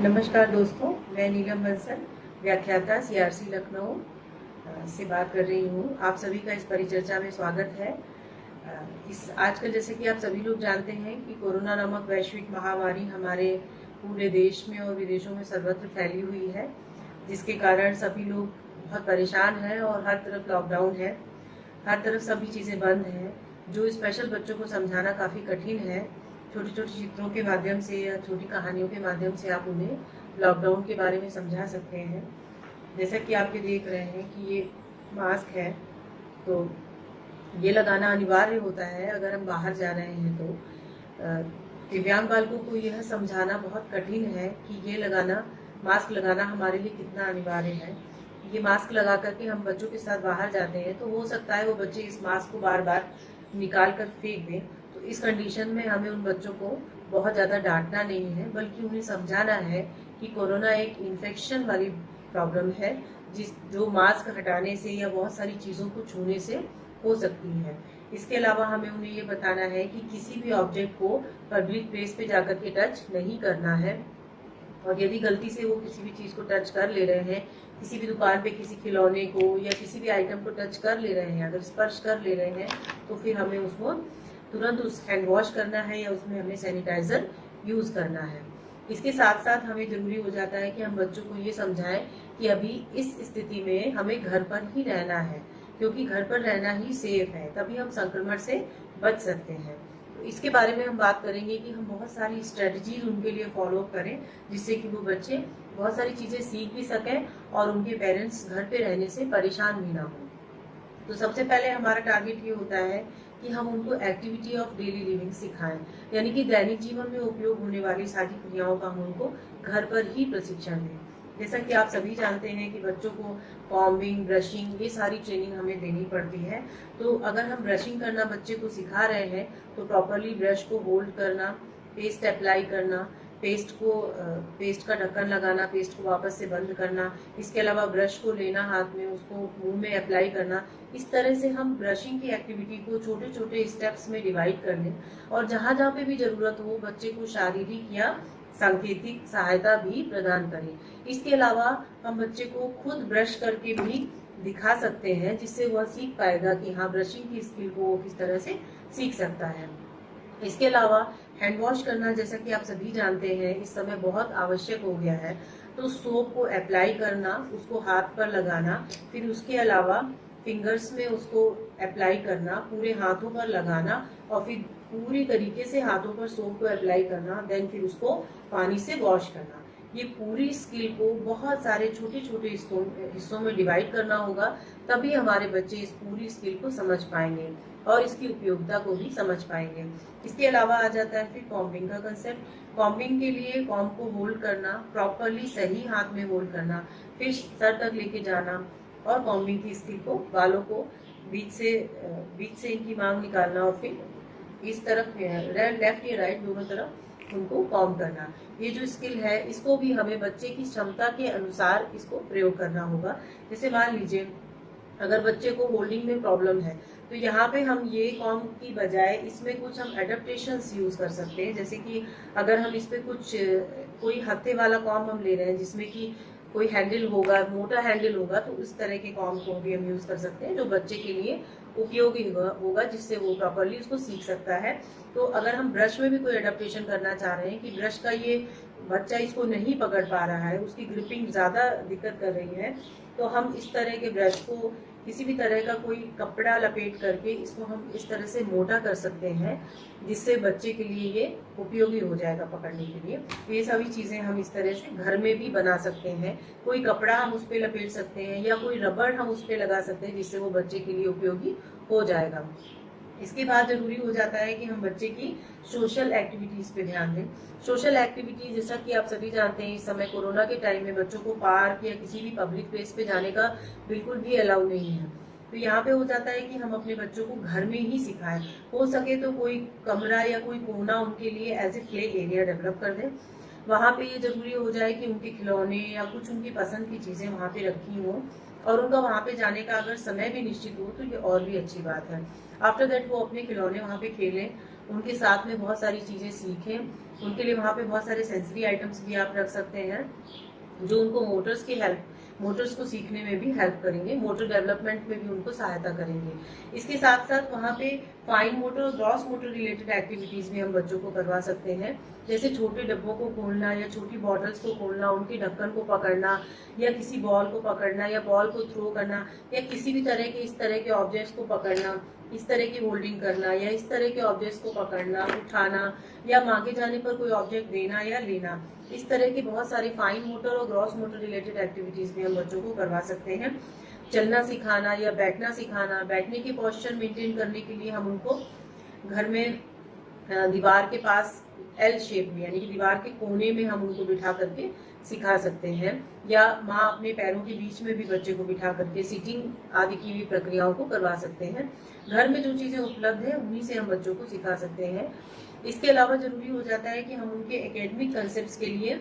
नमस्कार दोस्तों, मैं नीलम बंसल व्याख्याता सीआरसी लखनऊ से बात कर रही हूँ। आप सभी का इस परिचर्चा में स्वागत है। इस आजकल जैसे कि आप सभी लोग जानते हैं कि कोरोना नामक वैश्विक महामारी हमारे पूरे देश में और विदेशों में सर्वत्र फैली हुई है, जिसके कारण सभी लोग बहुत परेशान हैं और हर तरफ लॉकडाउन है, हर तरफ सभी चीज़ें बंद हैं, जो स्पेशल बच्चों को समझाना काफ़ी कठिन है। छोटी छोटी चित्रों के माध्यम से या छोटी कहानियों के माध्यम से आप उन्हें लॉकडाउन के बारे में समझा सकते हैं। जैसा कि आप ये देख रहे हैं कि ये मास्क है, तो ये लगाना अनिवार्य होता है अगर हम बाहर जा रहे हैं तो। दिव्यांग बालकों को यह समझाना बहुत कठिन है कि ये लगाना, मास्क लगाना हमारे लिए कितना अनिवार्य है। ये मास्क लगा करके हम बच्चों के साथ बाहर जाते हैं तो हो सकता है वो बच्चे इस मास्क को बार बार निकाल कर फेंक दें। तो इस कंडीशन में हमें उन बच्चों को बहुत ज़्यादा डांटना नहीं है, बल्कि उन्हें समझाना है कि कोरोना एक इन्फेक्शन वाली प्रॉब्लम है जो मास्क हटाने से या बहुत सारी चीज़ों को छूने से हो सकती है। इसके अलावा हमें उन्हें ये बताना है कि किसी भी ऑब्जेक्ट को पब्लिक प्लेस पे जाकर के टच नहीं करना है, और यदि गलती से वो किसी भी चीज़ को टच कर ले रहे हैं, किसी भी दुकान पे किसी खिलौने को या किसी भी आइटम को टच कर ले रहे हैं, अगर स्पर्श कर ले रहे हैं, तो फिर हमें उसको तुरंत उस हैंड वॉश करना है या उसमें हमें सैनिटाइजर यूज़ करना है। इसके साथ साथ हमें ज़रूरी हो जाता है कि हम बच्चों को ये समझाएं कि अभी इस स्थिति में हमें घर पर ही रहना है, क्योंकि घर पर रहना ही सेफ है, तभी हम संक्रमण से बच सकते हैं। तो इसके बारे में हम बात करेंगे कि हम बहुत सारी स्ट्रेटजीज उनके लिए फॉलो करें, जिससे कि वो बच्चे बहुत सारी चीज़ें सीख भी सकें और उनके पेरेंट्स घर पे रहने से परेशान भी ना हो। तो सबसे पहले हमारा टारगेट ये होता है कि हम उनको एक्टिविटी ऑफ डेली लिविंग सिखाएं, यानी कि दैनिक जीवन में उपयोग होने वाली सारी क्रियाओं का हम उनको घर पर ही प्रशिक्षण दें। जैसा कि आप सभी जानते हैं कि बच्चों को कॉम्बिंग, ब्रशिंग, ये सारी ट्रेनिंग हमें देनी पड़ती है। तो अगर हम ब्रशिंग करना बच्चे को सिखा रहे हैं तो प्रॉपरली ब्रश को होल्ड करना, पेस्ट अप्लाई करना, पेस्ट का ढक्कन लगाना, पेस्ट को वापस से बंद करना, इसके अलावा ब्रश को लेना हाथ में, उसको मुंह में अप्लाई करना। इस तरह से हम ब्रशिंग की एक्टिविटी को छोटे छोटे स्टेप्स में डिवाइड कर लें, और जहाँ जहाँ पे भी जरूरत हो बच्चे को शारीरिक या सांकेतिक सहायता भी प्रदान करें। इसके अलावा हम बच्चे को खुद ब्रश करके भी दिखा सकते हैं, जिससे वह सीख पाएगा कि हाँ, ब्रशिंग की स्किल को वो किस तरह से सीख सकता है। इसके अलावा हैंड वॉश करना, जैसा कि आप सभी जानते हैं, इस समय बहुत आवश्यक हो गया है। तो सोप को अप्लाई करना, उसको हाथ पर लगाना, फिर उसके अलावा फिंगर्स में उसको अप्लाई करना, पूरे हाथों पर लगाना, और फिर पूरी तरीके से हाथों पर सोप को अप्लाई करना, देन फिर उसको पानी से वॉश करना। ये पूरी स्किल को बहुत सारे छोटे छोटे हिस्सों में डिवाइड करना होगा, तभी हमारे बच्चे इस पूरी स्किल को समझ पाएंगे और इसकी उपयोगिता को भी समझ पाएंगे। इसके अलावा आ जाता है फिर कॉम्बिंग का कंसेप्ट। कॉम्बिंग के लिए कॉम्ब को होल्ड करना, प्रॉपरली सही हाथ में होल्ड करना, फिर सर तक लेके जाना, और कॉम्बिंग की स्किल को, बालों को बीच से इनकी मांग निकालना, और फिर इस तरफ लेफ्ट या राइट दोनों तरफ उनको कॉम्ब करना। ये जो स्किल है, इसको भी हमें बच्चे की क्षमता के अनुसार इसको प्रयोग करना होगा। जैसे मान लीजिए अगर बच्चे को होल्डिंग में प्रॉब्लम है, तो यहाँ पे हम ये कॉम्ब की बजाय इसमें कुछ हम एडेप्टेशंस यूज कर सकते हैं। जैसे कि अगर हम इस पे कोई हत्थे वाला कॉम्ब हम ले रहे हैं, जिसमें कि कोई हैंडल होगा, मोटा हैंडल होगा, तो उस तरह के कॉम्ब को भी हम यूज कर सकते हैं, जो बच्चे के लिए उपयोगी होगा, जिससे वो प्रॉपरली उसको सीख सकता है। तो अगर हम ब्रश में भी कोई एडेप्टेशन करना चाह रहे हैं कि ब्रश का ये बच्चा इसको नहीं पकड़ पा रहा है, उसकी ग्रिपिंग ज़्यादा दिक्कत कर रही है, तो हम इस तरह के ब्रश को किसी भी तरह का कोई कपड़ा लपेट करके इसको हम इस तरह से मोटा कर सकते हैं, जिससे बच्चे के लिए ये उपयोगी हो जाएगा पकड़ने के लिए। तो ये सभी चीज़ें हम इस तरह से घर में भी बना सकते हैं। कोई कपड़ा हम उस पर लपेट सकते हैं या कोई रबड़ हम उस पर लगा सकते हैं, जिससे वो बच्चे के लिए उपयोगी हो जाएगा। इसके बाद जरूरी हो जाता है कि हम बच्चे की सोशल एक्टिविटीज पे ध्यान दें। सोशल एक्टिविटीज, जैसा कि आप सभी जानते हैं, इस समय कोरोना के टाइम में बच्चों को पार्क या किसी भी पब्लिक प्लेस पे जाने का बिल्कुल भी अलाउ नहीं है। तो यहाँ पे हो जाता है कि हम अपने बच्चों को घर में ही सिखाएं। हो सके तो कोई कमरा या कोई कोना उनके लिए as a play area develop कर दें। वहाँ पे ये जरूरी हो जाए कि उनके खिलौने या कुछ उनकी पसंद की चीजें वहाँ पे रखी हों, और उनका वहाँ पे जाने का अगर समय भी निश्चित हो तो ये और भी अच्छी बात है। आफ्टर दैट वो अपने खिलौने वहाँ पे खेलें, उनके साथ में बहुत सारी चीज़ें सीखें। उनके लिए वहाँ पे बहुत सारे सेंसरी आइटम्स भी आप रख सकते हैं जो उनको मोटर्स को सीखने में भी हेल्प करेंगे, मोटर डेवलपमेंट में भी उनको सहायता करेंगे। इसके साथ साथ वहाँ पे फाइन मोटर और ग्रॉस मोटर रिलेटेड एक्टिविटीज भी हम बच्चों को करवा सकते हैं, जैसे छोटे डब्बों को खोलना या छोटी बॉटल्स को खोलना, उनके ढक्कन को पकड़ना या किसी बॉल को पकड़ना या बॉल को थ्रो करना या किसी भी तरह के इस तरह के ऑब्जेक्ट्स को पकड़ना, इस तरह की होल्डिंग करना या इस तरह के ऑब्जेक्ट्स को पकड़ना, उठाना या मांगे जाने पर कोई ऑब्जेक्ट देना या लेना। इस तरह के बहुत सारे फाइन मोटर और ग्रॉस मोटर रिलेटेड एक्टिविटीज भी हम बच्चों को करवा सकते हैं। चलना सिखाना या बैठना सिखाना, बैठने की पोस्चर मेंटेन करने के लिए हम उनको घर में दीवार के पास एल शेप में यानी कि दीवार के कोने में हम उनको बिठा करके सिखा सकते हैं, या माँ अपने पैरों के बीच में भी बच्चे को बिठा करके सीटिंग आदि की भी प्रक्रियाओं को करवा सकते हैं। घर में जो चीजें उपलब्ध है उन्हीं से हम बच्चों को सिखा सकते हैं। इसके अलावा जरूरी हो जाता है कि हम उनके एकेडमिक कंसेप्ट के लिए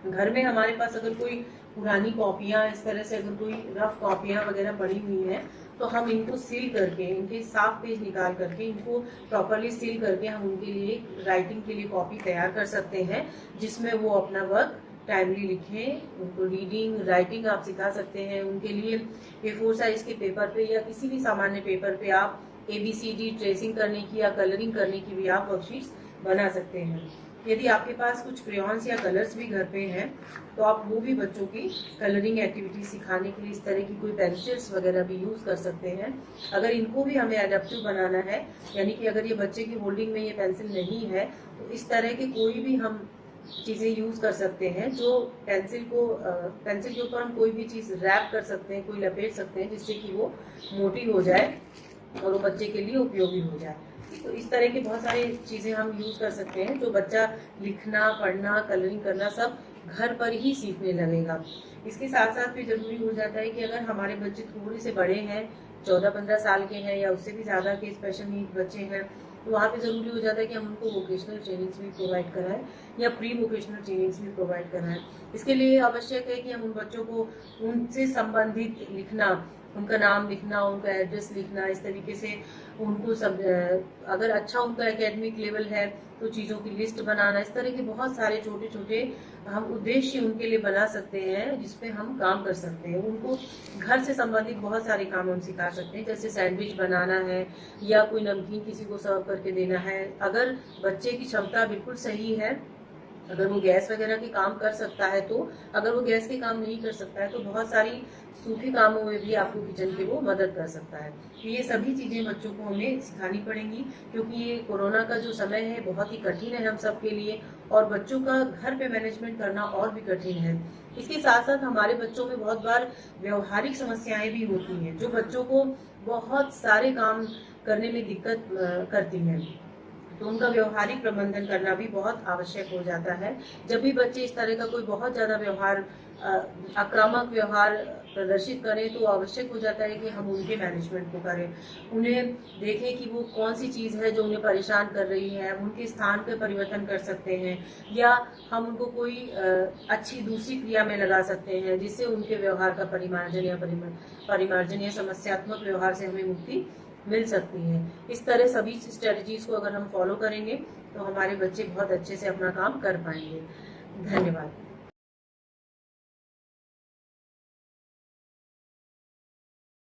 घर में हमारे पास अगर कोई पुरानी कॉपियां, इस तरह से अगर कोई रफ कॉपियां वगैरह पड़ी हुई हैं तो हम इनको सील करके, इनके साफ पेज निकाल करके, इनको प्रॉपरली सील करके हम उनके लिए राइटिंग के लिए कॉपी तैयार कर सकते हैं, जिसमें वो अपना वर्क टाइमली लिखें। उनको रीडिंग, राइटिंग आप सिखा सकते हैं। उनके लिए A4 साइज के पेपर पे या किसी भी सामान्य पेपर पे आप ABCD ट्रेसिंग करने की या कलरिंग करने की भी आप वर्कशीट्स बना सकते हैं। यदि आपके पास कुछ क्रेयॉन्स या कलर्स भी घर पे हैं तो आप वो भी बच्चों की कलरिंग एक्टिविटी सिखाने के लिए इस तरह की कोई पेंसिल्स वगैरह भी यूज कर सकते हैं। अगर इनको भी हमें एडेप्टिव बनाना है, यानी कि अगर ये बच्चे की होल्डिंग में ये पेंसिल नहीं है तो इस तरह के कोई भी हम चीजें यूज कर सकते हैं जो पेंसिल के ऊपर हम कोई भी चीज रैप कर सकते हैं, कोई लपेट सकते हैं जिससे कि वो मोटी हो जाए और वो बच्चे के लिए उपयोगी हो जाए। तो इस तरह की बहुत सारी चीजें हम यूज कर सकते हैं जो बच्चा लिखना, पढ़ना, कलरिंग करना सब घर पर ही सीखने लगेगा। इसके साथ साथ भी जरूरी हो जाता है कि अगर हमारे बच्चे थोड़े से बड़े हैं, 14-15 साल के हैं या उससे भी ज्यादा के स्पेशल नीड बच्चे हैं, तो वहाँ पे जरूरी हो जाता है कि हम उनको वोकेशनल ट्रेनिंग्स भी प्रोवाइड कराएं या प्री वोकेशनल ट्रेनिंग्स भी प्रोवाइड कराएं। इसके लिए आवश्यक है कि हम उन बच्चों को उनसे संबंधित लिखना, उनका नाम लिखना, उनका एड्रेस लिखना, इस तरीके से उनको सब, अगर अच्छा उनका एकेडमिक लेवल है तो चीज़ों की लिस्ट बनाना, इस तरह के बहुत सारे छोटे छोटे हम उद्देश्य उनके लिए बना सकते हैं जिसपे हम काम कर सकते हैं। उनको घर से संबंधित बहुत सारे काम हम सिखा सकते हैं, जैसे सैंडविच बनाना है या कोई नमकीन किसी को सर्व करके देना है। अगर बच्चे की क्षमता बिल्कुल सही है, अगर वो गैस वगैरह के काम कर सकता है तो, अगर वो गैस के काम नहीं कर सकता है तो बहुत सारी सूखी कामों में भी आपको किचन की वो मदद कर सकता है। तो ये सभी चीजें बच्चों को हमें सिखानी पड़ेंगी, क्योंकि ये कोरोना का जो समय है बहुत ही कठिन है हम सब के लिए, और बच्चों का घर पे मैनेजमेंट करना और भी कठिन है। इसके साथ साथ हमारे बच्चों में बहुत बार व्यवहारिक समस्याएं भी होती हैं जो बच्चों को बहुत सारे काम करने में दिक्कत करती हैं, तो उनका व्यवहारिक प्रबंधन करना भी बहुत आवश्यक हो जाता है। जब भी बच्चे इस तरह का कोई बहुत ज्यादा व्यवहार, आक्रामक व्यवहार प्रदर्शित करें तो आवश्यक हो जाता है कि हम उनके मैनेजमेंट को करें, उन्हें देखें कि वो कौन सी चीज़ है जो उन्हें परेशान कर रही है, उनके स्थान पर परिवर्तन कर सकते हैं या हम उनको कोई अच्छी दूसरी क्रिया में लगा सकते हैं जिससे उनके व्यवहार का परिमार्जन या समस्यात्मक व्यवहार से हमें मुक्ति मिल सकती है। इस तरह सभी स्ट्रेटजीज को अगर हम फॉलो करेंगे तो हमारे बच्चे बहुत अच्छे से अपना काम कर पाएंगे। धन्यवाद।